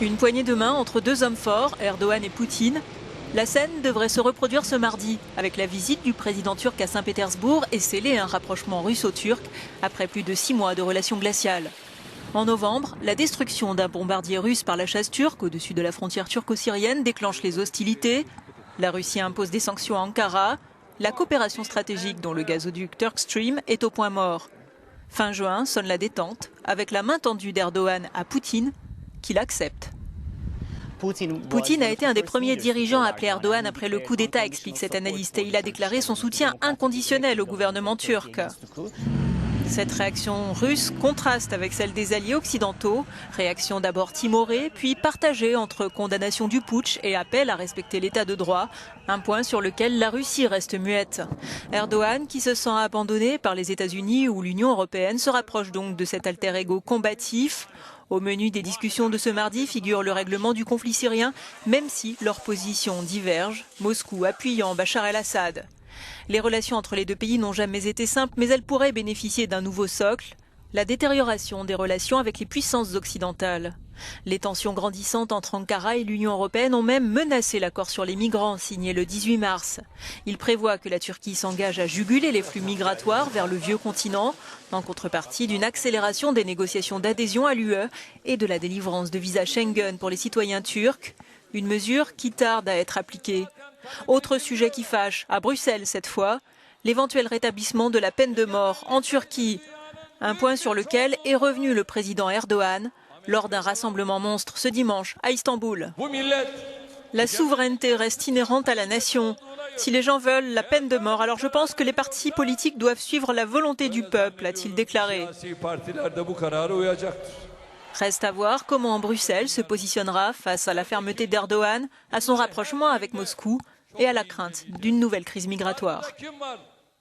Une poignée de main entre deux hommes forts, Erdogan et Poutine. La scène devrait se reproduire ce mardi, avec la visite du président turc à Saint-Pétersbourg et sceller un rapprochement russo-turc après plus de 6 mois de relations glaciales. En novembre, la destruction d'un bombardier russe par la chasse turque au-dessus de la frontière turco-syrienne déclenche les hostilités. La Russie impose des sanctions à Ankara. La coopération stratégique dont le gazoduc Turk Stream est au point mort. Fin juin sonne la détente, avec la main tendue d'Erdogan à Poutine, qu'il accepte. Poutine a été un des premiers dirigeants à appeler Erdogan après le coup d'État, explique cet analyste, et il a déclaré son soutien inconditionnel au gouvernement turc. Cette réaction russe contraste avec celle des alliés occidentaux, réaction d'abord timorée, puis partagée entre condamnation du putsch et appel à respecter l'état de droit, un point sur lequel la Russie reste muette. Erdogan, qui se sent abandonné par les États-Unis ou l'Union européenne, se rapproche donc de cet alter ego combatif. Au menu des discussions de ce mardi figure le règlement du conflit syrien, même si leurs positions divergent, Moscou appuyant Bachar el-Assad. Les relations entre les deux pays n'ont jamais été simples, mais elles pourraient bénéficier d'un nouveau socle, la détérioration des relations avec les puissances occidentales. Les tensions grandissantes entre Ankara et l'Union européenne ont même menacé l'accord sur les migrants signé le 18 mars. Il prévoit que la Turquie s'engage à juguler les flux migratoires vers le vieux continent, en contrepartie d'une accélération des négociations d'adhésion à l'UE et de la délivrance de visas Schengen pour les citoyens turcs, une mesure qui tarde à être appliquée. Autre sujet qui fâche, à Bruxelles cette fois, l'éventuel rétablissement de la peine de mort en Turquie. Un point sur lequel est revenu le président Erdogan lors d'un rassemblement monstre ce dimanche à Istanbul. La souveraineté reste inhérente à la nation. Si les gens veulent la peine de mort, alors je pense que les partis politiques doivent suivre la volonté du peuple, a-t-il déclaré. Reste à voir comment Bruxelles se positionnera face à la fermeté d'Erdogan, à son rapprochement avec Moscou et à la crainte d'une nouvelle crise migratoire.